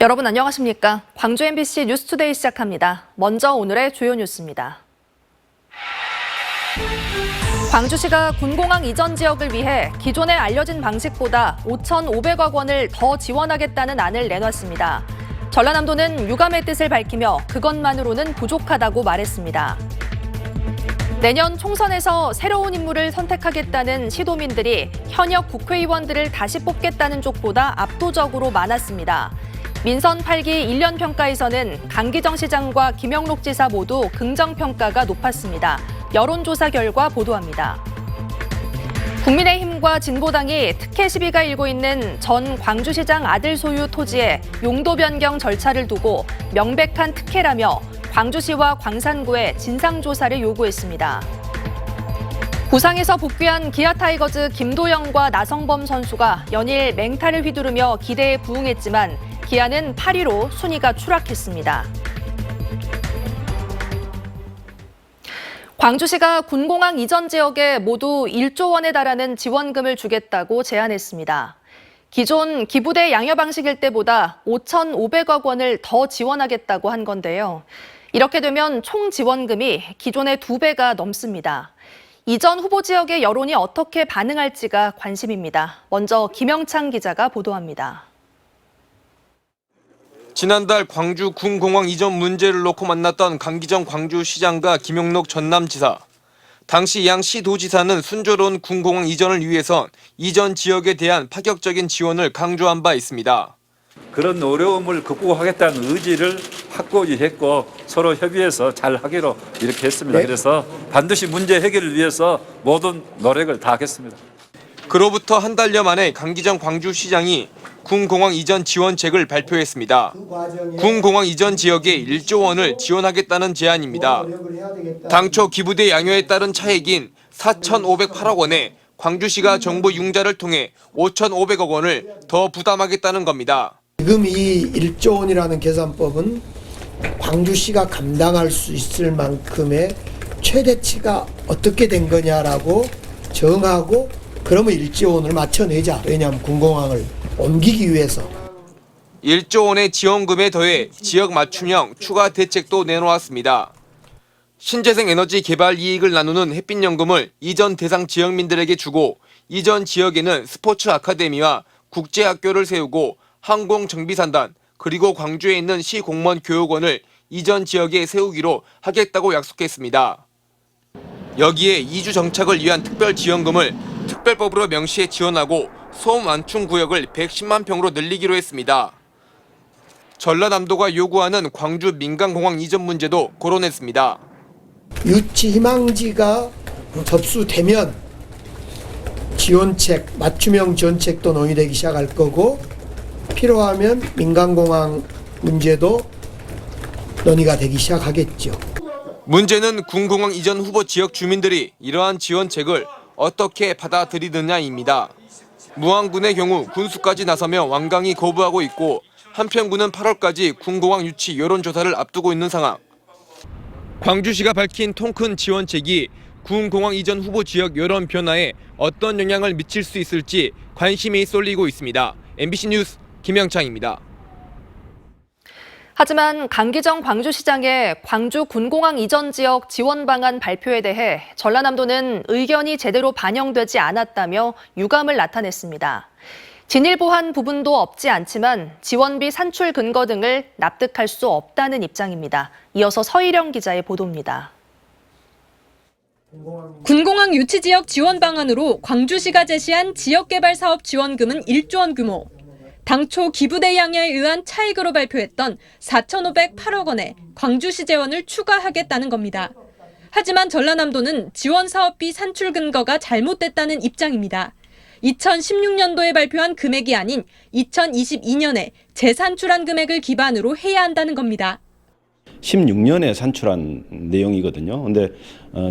여러분 안녕하십니까? 광주 MBC 뉴스투데이 시작합니다. 먼저 오늘의 주요 뉴스입니다. 광주시가 군공항 이전 지역을 위해 기존에 알려진 방식보다 5,500억 원을 더 지원하겠다는 안을 내놨습니다. 전라남도는 유감의 뜻을 밝히며 그것만으로는 부족하다고 말했습니다. 내년 총선에서 새로운 인물을 선택하겠다는 시도민들이 현역 국회의원들을 다시 뽑겠다는 쪽보다 압도적으로 많았습니다. 민선 8기 1년 평가에서는 강기정 시장과 김영록 지사 모두 긍정평가가 높았습니다. 여론조사 결과 보도합니다. 국민의힘과 진보당이 특혜 시비가 일고 있는 전 광주시장 아들 소유 토지의 용도 변경 절차를 두고 명백한 특혜라며 광주시와 광산구에 진상조사를 요구했습니다. 부상에서 복귀한 기아 타이거즈 김도영과 나성범 선수가 연일 맹타를 휘두르며 기대에 부응했지만 기아는 8위로 순위가 추락했습니다. 광주시가 군공항 이전 지역에 모두 1조 원에 달하는 지원금을 주겠다고 제안했습니다. 기존 기부대 양여 방식일 때보다 5,500억 원을 더 지원하겠다고 한 건데요. 이렇게 되면 총 지원금이 기존의 2배가 넘습니다. 이전 후보 지역의 여론이 어떻게 반응할지가 관심입니다. 먼저 김영창 기자가 보도합니다. 지난달 광주 군공항 이전 문제를 놓고 만났던 강기정 광주시장과 김영록 전남지사. 당시 양 시도지사는 순조로운 군공항 이전을 위해선 이전 지역에 대한 파격적인 지원을 강조한 바 있습니다. 그런 어려움을 극복하겠다는 의지를 확고히 했고 서로 협의해서 잘 하기로 이렇게 했습니다. 그래서 반드시 문제 해결을 위해서 모든 노력을 다하겠습니다. 그로부터 한 달여 만에 강기정 광주시장이 군공항 이전 지원책을 발표했습니다. 군공항 이전 지역에 1조 원을 지원하겠다는 제안입니다. 당초 기부대 양여에 따른 차액인 4,508억 원에 광주시가 정부 융자를 통해 5,500억 원을 더 부담하겠다는 겁니다. 지금 이 1조 원이라는 계산법은 광주시가 감당할 수 있을 만큼의 최대치가 어떻게 된 거냐라고 정하고 그러면 1조 원을 맞춰내자. 왜냐하면 군공항을 옮기기 위해서. 1조 원의 지원금에 더해 지역 맞춤형 추가 대책도 내놓았습니다. 신재생 에너지 개발 이익을 나누는 햇빛연금을 이전 대상 지역민들에게 주고 이전 지역에는 스포츠 아카데미와 국제학교를 세우고 항공정비산단 그리고 광주에 있는 시공무원 교육원을 이전 지역에 세우기로 하겠다고 약속했습니다. 여기에 이주 정착을 위한 특별지원금을 특별법으로 명시해 지원하고 소음 완충 구역을 110만 평으로 늘리기로 했습니다. 전라남도가 요구하는 광주 민간공항 이전 문제도 거론했습니다. 유치 희망지가 접수되면 지원책, 맞춤형 지원책도 논의되기 시작할 거고 필요하면 민간공항 문제도 논의가 되기 시작하겠죠. 문제는 군공항 이전 후보 지역 주민들이 이러한 지원책을 어떻게 받아들이느냐입니다. 무안군의 경우 군수까지 나서며 완강히 거부하고 있고 한편군은 8월까지 군공항 유치 여론조사를 앞두고 있는 상황. 광주시가 밝힌 통큰 지원책이 군공항 이전 후보 지역 여론 변화에 어떤 영향을 미칠 수 있을지 관심이 쏠리고 있습니다. MBC 뉴스 김영창입니다. 하지만 강기정 광주시장의 광주 군공항 이전 지역 지원 방안 발표에 대해 전라남도는 의견이 제대로 반영되지 않았다며 유감을 나타냈습니다. 진일보한 부분도 없지 않지만 지원비 산출 근거 등을 납득할 수 없다는 입장입니다. 이어서 서희령 기자의 보도입니다. 군공항 유치 지역 지원 방안으로 광주시가 제시한 지역개발 사업 지원금은 1조 원 규모. 당초 기부대 양여에 의한 차익으로 발표했던 4,508억 원에 광주시 재원을 추가하겠다는 겁니다. 하지만 전라남도는 지원 사업비 산출 근거가 잘못됐다는 입장입니다. 2016년도에 발표한 금액이 아닌 2022년에 재산출한 금액을 기반으로 해야 한다는 겁니다. 16년에 산출한 내용이거든요. 그런데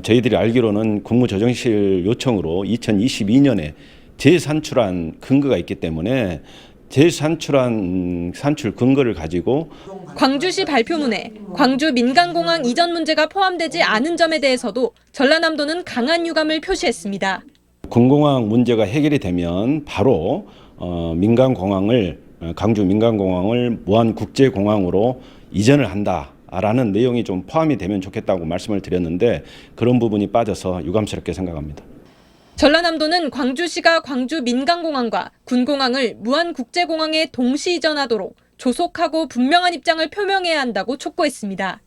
저희들이 알기로는 국무조정실 요청으로 2022년에 재산출한 근거가 있기 때문에 재산출한 산출 근거를 가지고 광주시 발표문에 광주 민간공항 이전 문제가 포함되지 않은 점에 대해서도 전라남도는 강한 유감을 표시했습니다. 군공항 문제가 해결이 되면 바로 민간공항을 광주 민간공항을 무안국제공항으로 이전을 한다라는 내용이 좀 포함이 되면 좋겠다고 말씀을 드렸는데 그런 부분이 빠져서 유감스럽게 생각합니다. 전라남도는 광주시가 광주 민간공항과 군공항을 무안국제공항에 동시 이전하도록 조속하고 분명한 입장을 표명해야 한다고 촉구했습니다.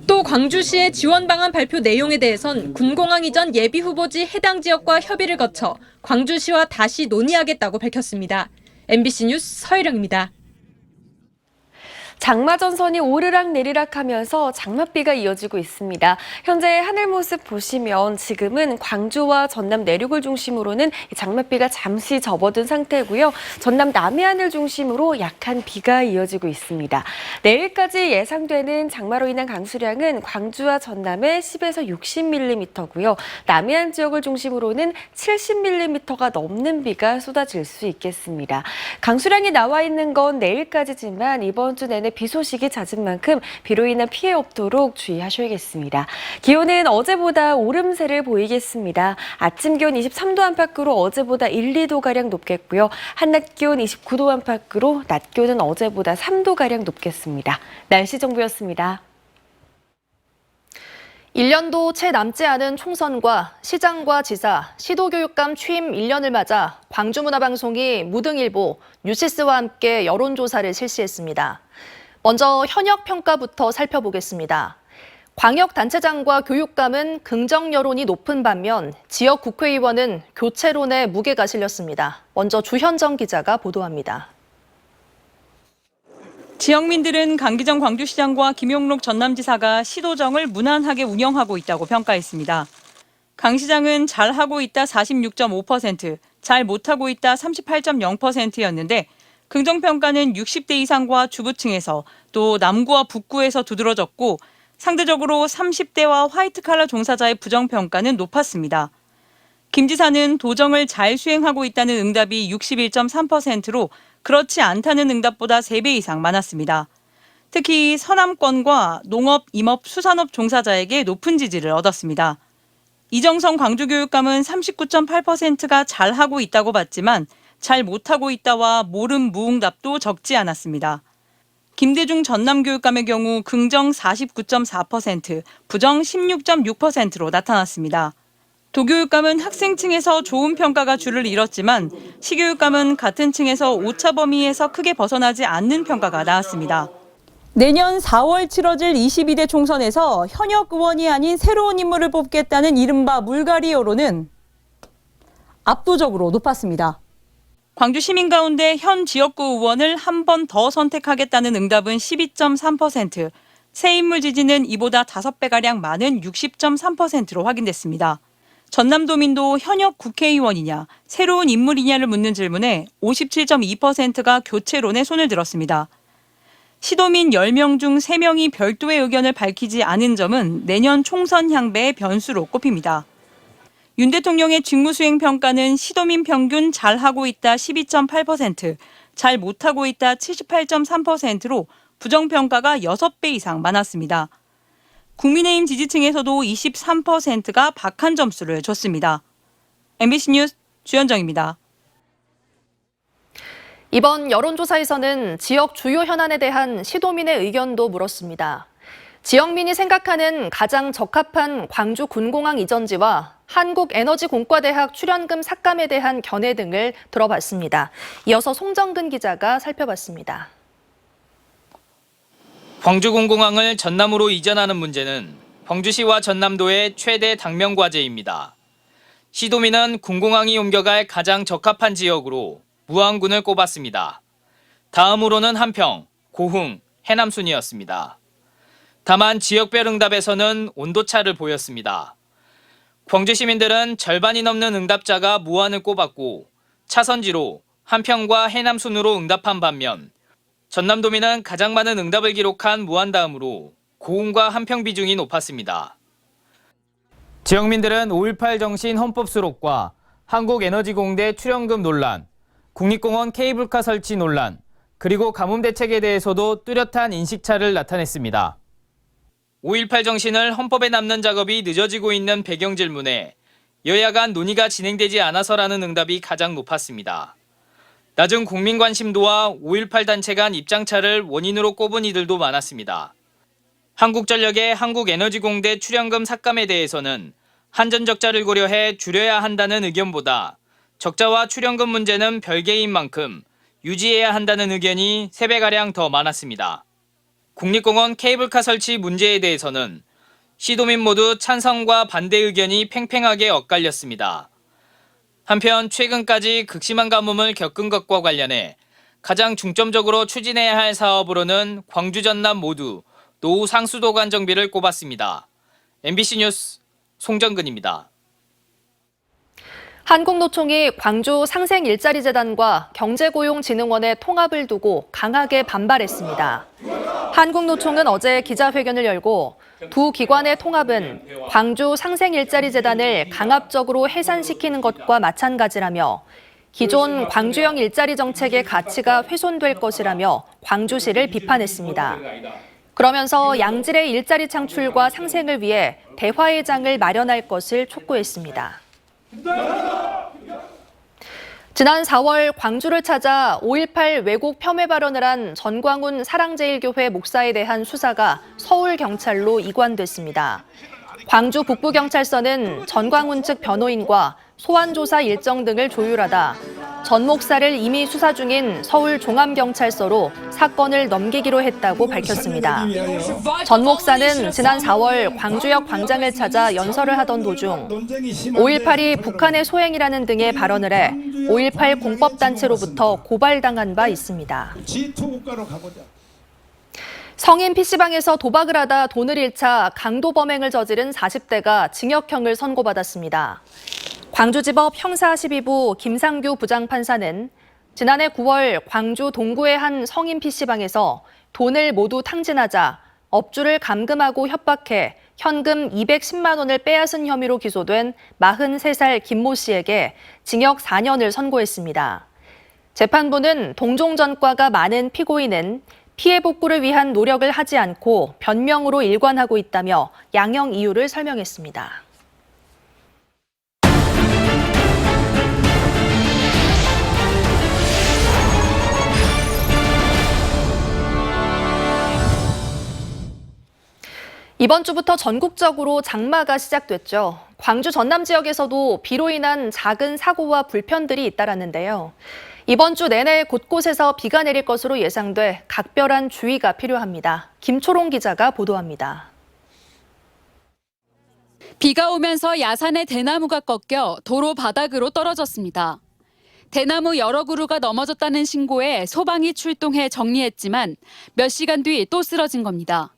또 광주시의 지원 방안 발표 내용에 대해선 군공항 이전 예비 후보지 해당 지역과 협의를 거쳐 광주시와 다시 논의하겠다고 밝혔습니다. MBC 뉴스 서희령입니다. 장마전선이 오르락내리락하면서 장맛비가 이어지고 있습니다. 현재 하늘 모습 보시면 지금은 광주와 전남 내륙을 중심으로는 장맛비가 잠시 접어든 상태고요. 전남 남해안을 중심으로 약한 비가 이어지고 있습니다. 내일까지 예상되는 장마로 인한 강수량은 광주와 전남에 10에서 60mm고요. 남해안 지역을 중심으로는 70mm가 넘는 비가 쏟아질 수 있겠습니다. 강수량이 나와 있는 건 내일까지지만 이번 주 내내 비 소식이 잦은 만큼 비로 인한 피해 없도록 주의하셔야겠습니다. 기온은 어제보다 오름세를 보이겠습니다. 아침 기온 23도 안팎으로 어제보다 1, 2도가량 높겠고요. 한낮 기온 29도 안팎으로 낮 기온은 어제보다 3도가량 높겠습니다. 날씨 정보였습니다. 1년도 채 남지 않은 총선과 시장과 지사, 시도교육감 취임 1년을 맞아 광주문화방송이 무등일보, 뉴시스와 함께 여론조사를 실시했습니다. 먼저 현역 평가부터 살펴보겠습니다. 광역단체장과 교육감은 긍정 여론이 높은 반면 지역 국회의원은 교체론에 무게가 실렸습니다. 먼저 주현정 기자가 보도합니다. 지역민들은 강기정 광주시장과 김용록 전남지사가 시도정을 무난하게 운영하고 있다고 평가했습니다. 강 시장은 잘하고 있다 46.5%, 잘 못하고 있다 38.0%였는데 긍정평가는 60대 이상과 주부층에서 또 남구와 북구에서 두드러졌고 상대적으로 30대와 화이트칼라 종사자의 부정평가는 높았습니다. 김 지사는 도정을 잘 수행하고 있다는 응답이 61.3%로 그렇지 않다는 응답보다 3배 이상 많았습니다. 특히 서남권과 농업, 임업, 수산업 종사자에게 높은 지지를 얻었습니다. 이정성 광주교육감은 39.8%가 잘하고 있다고 봤지만 잘 못하고 있다와 모름 무응답도 적지 않았습니다. 김대중 전남교육감의 경우 긍정 49.4%, 부정 16.6%로 나타났습니다. 도교육감은 학생층에서 좋은 평가가 줄을 잃었지만 시교육감은 같은 층에서 오차 범위에서 크게 벗어나지 않는 평가가 나왔습니다. 내년 4월 치러질 22대 총선에서 현역 의원이 아닌 새로운 인물을 뽑겠다는 이른바 물갈이 여론은 압도적으로 높았습니다. 광주 시민 가운데 현 지역구 의원을 한 번 더 선택하겠다는 응답은 12.3%, 새 인물 지지는 이보다 5배가량 많은 60.3%로 확인됐습니다. 전남도민도 현역 국회의원이냐, 새로운 인물이냐를 묻는 질문에 57.2%가 교체론에 손을 들었습니다. 시도민 10명 중 3명이 별도의 의견을 밝히지 않은 점은 내년 총선 향배의 변수로 꼽힙니다. 윤 대통령의 직무수행 평가는 시도민 평균 잘하고 있다 12.8%, 잘 못하고 있다 78.3%로 부정평가가 6배 이상 많았습니다. 국민의힘 지지층에서도 23%가 박한 점수를 줬습니다. MBC 뉴스 주현정입니다. 이번 여론조사에서는 지역 주요 현안에 대한 시도민의 의견도 물었습니다. 지역민이 생각하는 가장 적합한 광주 군공항 이전지와 한국에너지공과대학 출연금 삭감에 대한 견해 등을 들어봤습니다. 이어서 송정근 기자가 살펴봤습니다. 광주군공항을 전남으로 이전하는 문제는 광주시와 전남도의 최대 당면 과제입니다. 시도민은 군공항이 옮겨갈 가장 적합한 지역으로 무안군을 꼽았습니다. 다음으로는 한평, 고흥, 해남 순이었습니다. 다만 지역별 응답에서는 온도차를 보였습니다. 광주 시민들은 절반이 넘는 응답자가 무안을 꼽았고 차선지로 한평과 해남 순으로 응답한 반면 전남도민은 가장 많은 응답을 기록한 무안 다음으로 고흥과 한평 비중이 높았습니다. 지역민들은 5.18 정신 헌법 수록과 한국에너지공대 출연금 논란, 국립공원 케이블카 설치 논란, 그리고 가뭄 대책에 대해서도 뚜렷한 인식차를 나타냈습니다. 5.18 정신을 헌법에 남는 작업이 늦어지고 있는 배경 질문에 여야 간 논의가 진행되지 않아서라는 응답이 가장 높았습니다. 낮은 국민 관심도와 5.18 단체 간 입장차를 원인으로 꼽은 이들도 많았습니다. 한국전력의 한국에너지공대 출연금 삭감에 대해서는 한전적자를 고려해 줄여야 한다는 의견보다 적자와 출연금 문제는 별개인 만큼 유지해야 한다는 의견이 3배가량 더 많았습니다. 국립공원 케이블카 설치 문제에 대해서는 시도민 모두 찬성과 반대 의견이 팽팽하게 엇갈렸습니다. 한편 최근까지 극심한 가뭄을 겪은 것과 관련해 가장 중점적으로 추진해야 할 사업으로는 광주 전남 모두 노후 상수도관 정비를 꼽았습니다. MBC 뉴스 송정근입니다. 한국노총이 광주 상생일자리재단과 경제고용진흥원의 통합을 두고 강하게 반발했습니다. 한국노총은 어제 기자회견을 열고 두 기관의 통합은 광주 상생일자리재단을 강압적으로 해산시키는 것과 마찬가지라며 기존 광주형 일자리 정책의 가치가 훼손될 것이라며 광주시를 비판했습니다. 그러면서 양질의 일자리 창출과 상생을 위해 대화의 장을 마련할 것을 촉구했습니다. 지난 4월 광주를 찾아 5.18 왜곡 폄훼 발언을 한 전광훈 사랑제일교회 목사에 대한 수사가 서울경찰로 이관됐습니다. 광주 북부경찰서는 전광훈 측 변호인과 소환조사 일정 등을 조율하다 전 목사를 이미 수사 중인 서울종암경찰서로 사건을 넘기기로 했다고 밝혔습니다. 전 목사는 지난 4월 광주역 광장을 찾아 연설을 하던 도중 5.18이 북한의 소행이라는 등의 발언을 해 5.18 공법단체로부터 고발당한 바 있습니다. 성인 PC방에서 도박을 하다 돈을 잃자 강도 범행을 저지른 40대가 징역형을 선고받았습니다. 광주지법 형사 12부 김상규 부장판사는 지난해 9월 광주 동구의 한 성인 PC방에서 돈을 모두 탕진하자 업주를 감금하고 협박해 현금 210만 원을 빼앗은 혐의로 기소된 43살 김모 씨에게 징역 4년을 선고했습니다. 재판부는 동종 전과가 많은 피고인은 피해 복구를 위한 노력을 하지 않고 변명으로 일관하고 있다며 양형 이유를 설명했습니다. 이번 주부터 전국적으로 장마가 시작됐죠. 광주 전남 지역에서도 비로 인한 작은 사고와 불편들이 잇따랐는데요. 이번 주 내내 곳곳에서 비가 내릴 것으로 예상돼 각별한 주의가 필요합니다. 김초롱 기자가 보도합니다. 비가 오면서 야산의 대나무가 꺾여 도로 바닥으로 떨어졌습니다. 대나무 여러 그루가 넘어졌다는 신고에 소방이 출동해 정리했지만 몇 시간 뒤 또 쓰러진 겁니다.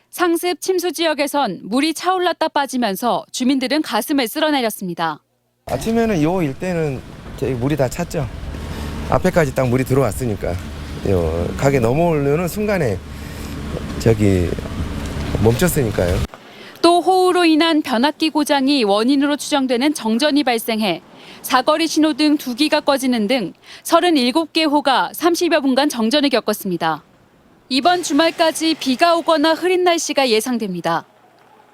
상습 침수 지역에선 물이 차올랐다 빠지면서 주민들은 가슴을 쓸어내렸습니다. 아침에는 요 일대는 저기 물이 다 찼죠. 앞에까지 딱 물이 들어왔으니까 요 가게 넘어오려는 순간에 저기 멈췄으니까요. 또 호우로 인한 변압기 고장이 원인으로 추정되는 정전이 발생해 사거리 신호등 2기가 꺼지는 등 37개 호가 30여 분간 정전을 겪었습니다. 이번 주말까지 비가 오거나 흐린 날씨가 예상됩니다.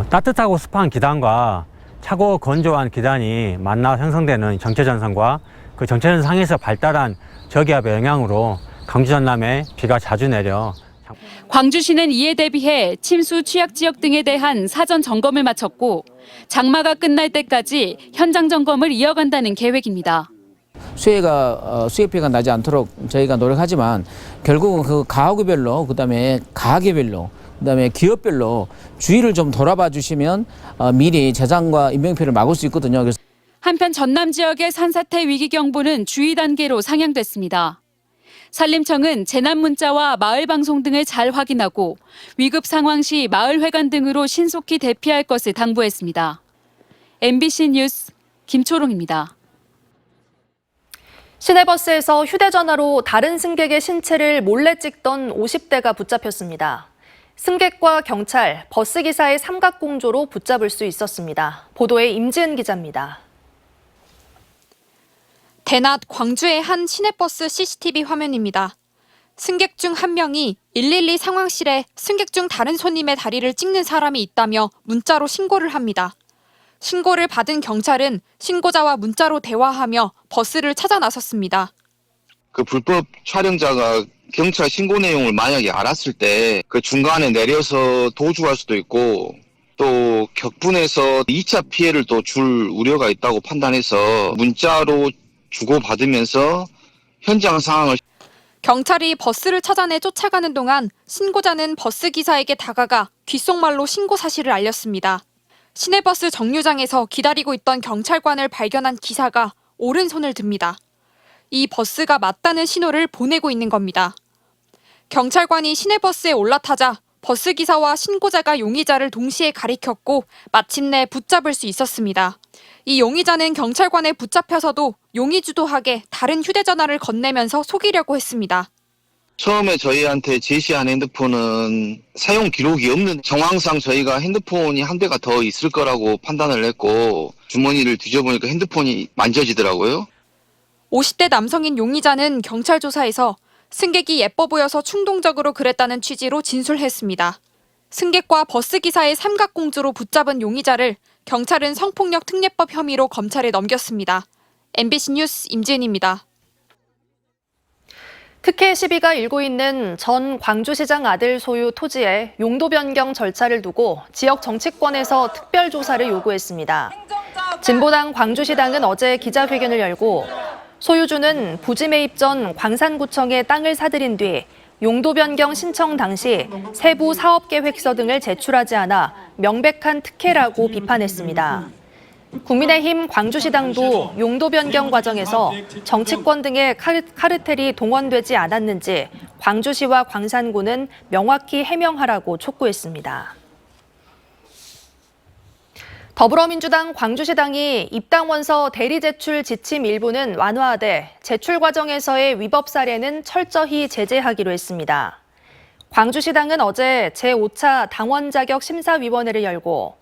따뜻하고 습한 기단과 차고 건조한 기단이 만나 형성되는 정체전선과 그 정체전상에서 발달한 저기압의 영향으로 광주 전남에 비가 자주 내려 광주시는 이에 대비해 침수 취약 지역 등에 대한 사전 점검을 마쳤고 장마가 끝날 때까지 현장 점검을 이어간다는 계획입니다. 수해 피해가 나지 않도록 저희가 노력하지만 결국은 그 가구별로 그다음에 가게별로 그다음에 기업별로 주의를 좀 돌아봐 주시면 미리 재장과 인명피해를 막을 수 있거든요. 그래서 한편 전남 지역의 산사태 위기 경보는 주의 단계로 상향됐습니다. 산림청은 재난 문자와 마을 방송 등을 잘 확인하고 위급 상황 시 마을 회관 등으로 신속히 대피할 것을 당부했습니다. MBC 뉴스 김초롱입니다. 시내버스에서 휴대전화로 다른 승객의 신체를 몰래 찍던 50대가 붙잡혔습니다. 승객과 경찰, 버스기사의 삼각공조로 붙잡을 수 있었습니다. 보도에 임지은 기자입니다. 대낮 광주의 한 시내버스 CCTV 화면입니다. 승객 중 한 명이 112 상황실에 승객 중 다른 손님의 다리를 찍는 사람이 있다며 문자로 신고를 합니다. 신고를 받은 경찰은 신고자와 문자로 대화하며 버스를 찾아 나섰습니다. 그 불법 촬영자가 경찰 신고 내용을 만약에 알았을 때 그 중간에 내려서 도주할 수도 있고 또 격분해서 2차 피해를 또 줄 우려가 있다고 판단해서 문자로 주고받으면서 현장 상황을 경찰이 버스를 찾아내 쫓아가는 동안 신고자는 버스 기사에게 다가가 귓속말로 신고 사실을 알렸습니다. 시내버스 정류장에서 기다리고 있던 경찰관을 발견한 기사가 오른손을 듭니다. 이 버스가 맞다는 신호를 보내고 있는 겁니다. 경찰관이 시내버스에 올라타자 버스기사와 신고자가 용의자를 동시에 가리켰고 마침내 붙잡을 수 있었습니다. 이 용의자는 경찰관에 붙잡혀서도 용의주도하게 다른 휴대전화를 건네면서 속이려고 했습니다. 처음에 저희한테 제시한 핸드폰은 사용 기록이 없는 정황상 저희가 핸드폰이 한 대가 더 있을 거라고 판단을 했고 주머니를 뒤져보니까 핸드폰이 만져지더라고요. 50대 남성인 용의자는 경찰 조사에서 승객이 예뻐 보여서 충동적으로 그랬다는 취지로 진술했습니다. 승객과 버스기사의 삼각공주로 붙잡은 용의자를 경찰은 성폭력 특례법 혐의로 검찰에 넘겼습니다. MBC 뉴스 임지은입니다. 특혜 시비가 일고 있는 전 광주시장 아들 소유 토지의 용도 변경 절차를 두고 지역 정치권에서 특별조사를 요구했습니다. 진보당 광주시당은 어제 기자회견을 열고 소유주는 부지 매입 전 광산구청에 땅을 사들인 뒤 용도 변경 신청 당시 세부 사업계획서 등을 제출하지 않아 명백한 특혜라고 비판했습니다. 국민의힘 광주시당도 용도 변경 과정에서 정치권 등의 카르텔이 동원되지 않았는지 광주시와 광산구는 명확히 해명하라고 촉구했습니다. 더불어민주당 광주시당이 입당원서 대리 제출 지침 일부는 완화하되 제출 과정에서의 위법 사례는 철저히 제재하기로 했습니다. 광주시당은 어제 제5차 당원 자격 심사위원회를 열고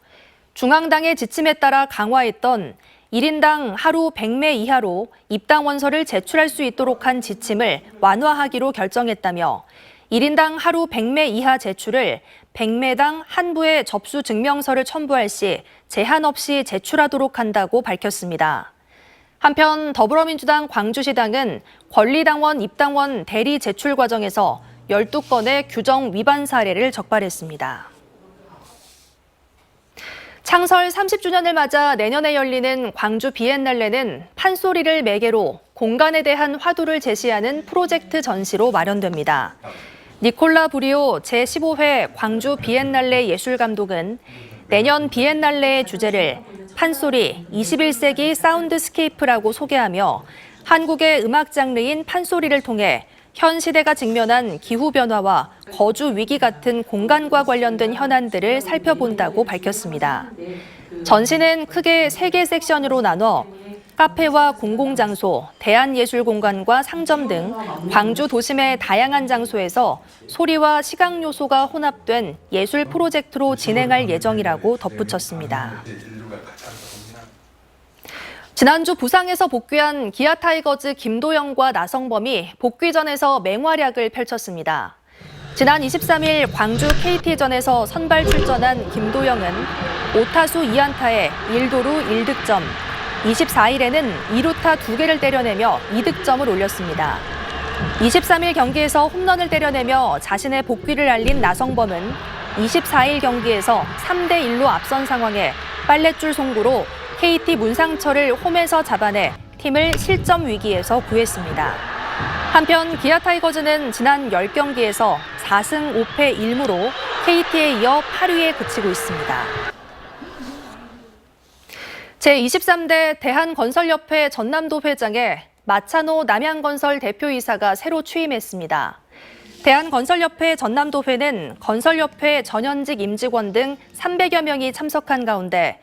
중앙당의 지침에 따라 강화했던 1인당 하루 100매 이하로 입당원서를 제출할 수 있도록 한 지침을 완화하기로 결정했다며 1인당 하루 100매 이하 제출을 100매당 한 부의 접수 증명서를 첨부할 시 제한 없이 제출하도록 한다고 밝혔습니다. 한편 더불어민주당 광주시당은 권리당원 입당원 대리 제출 과정에서 12건의 규정 위반 사례를 적발했습니다. 창설 30주년을 맞아 내년에 열리는 광주 비엔날레는 판소리를 매개로 공간에 대한 화두를 제시하는 프로젝트 전시로 마련됩니다. 니콜라 브리오 제15회 광주 비엔날레 예술감독은 내년 비엔날레의 주제를 판소리 21세기 사운드스케이프라고 소개하며 한국의 음악 장르인 판소리를 통해 현 시대가 직면한 기후변화와 거주 위기 같은 공간과 관련된 현안들을 살펴본다고 밝혔습니다. 전시는 크게 3개 섹션으로 나눠 카페와 공공장소, 대한예술공간과 상점 등 광주 도심의 다양한 장소에서 소리와 시각 요소가 혼합된 예술 프로젝트로 진행할 예정이라고 덧붙였습니다. 지난주 부상에서 복귀한 기아 타이거즈 김도영과 나성범이 복귀전에서 맹활약을 펼쳤습니다. 지난 23일 광주 KT전에서 선발 출전한 김도영은 5타수 2안타에 1도루 1득점, 24일에는 2루타 2개를 때려내며 2득점을 올렸습니다. 23일 경기에서 홈런을 때려내며 자신의 복귀를 알린 나성범은 24일 경기에서 3대1로 앞선 상황에 빨랫줄 송구로 KT 문상철을 홈에서 잡아내 팀을 실점 위기에서 구했습니다. 한편 기아 타이거즈는 지난 10경기에서 4승 5패 1무로 KT에 이어 8위에 그치고 있습니다. 제23대 대한건설협회 전남도 회장에 마찬호 남양건설 대표이사가 새로 취임했습니다. 대한건설협회 전남도회는 건설협회 전현직 임직원 등 300여 명이 참석한 가운데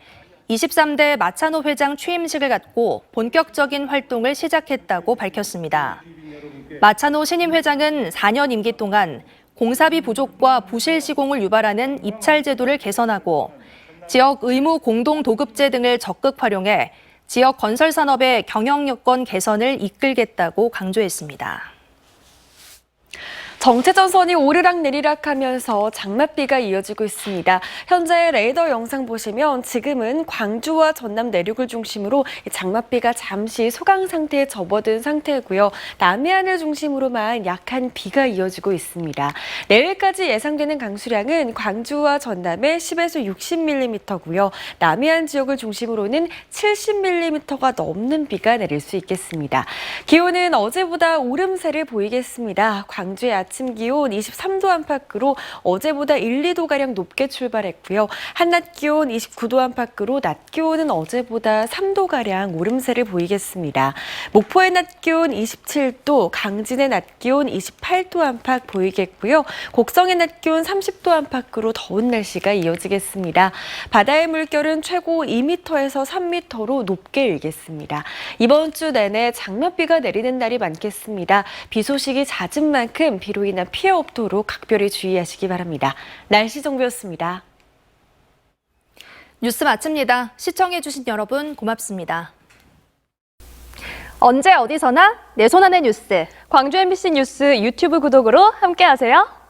23대 마찬호 회장 취임식을 갖고 본격적인 활동을 시작했다고 밝혔습니다. 마찬호 신임 회장은 4년 임기 동안 공사비 부족과 부실 시공을 유발하는 입찰 제도를 개선하고 지역 의무 공동 도급제 등을 적극 활용해 지역 건설 산업의 경영 여건 개선을 이끌겠다고 강조했습니다. 정체전선이 오르락내리락하면서 장맛비가 이어지고 있습니다. 현재 레이더 영상 보시면 지금은 광주와 전남 내륙을 중심으로 장맛비가 잠시 소강 상태에 접어든 상태고요. 남해안을 중심으로만 약한 비가 이어지고 있습니다. 내일까지 예상되는 강수량은 광주와 전남에 10에서 60mm고요. 남해안 지역을 중심으로는 70mm가 넘는 비가 내릴 수 있겠습니다. 기온은 어제보다 오름세를 보이겠습니다. 광주의 아침 기온 23도 안팎으로 어제보다 1, 2도가량 높게 출발했고요. 한낮 기온 29도 안팎으로 낮 기온은 어제보다 3도가량 오름세를 보이겠습니다. 목포의 낮 기온 27도, 강진의 낮 기온 28도 안팎 보이겠고요. 곡성의 낮 기온 30도 안팎으로 더운 날씨가 이어지겠습니다. 바다의 물결은 최고 2m에서 3m로 높게 일겠습니다. 이번 주 내내 장맛비가 내리는 날이 많겠습니다. 비 소식이 잦은 만큼 비로 인한 피해 없도록 각별히 주의하시기 바랍니다. 날씨 정보였습니다. 뉴스 마칩니다. 시청해주신 여러분 고맙습니다. 언제 어디서나 내 손 안의 뉴스. 광주 MBC 뉴스 유튜브 구독으로 함께하세요.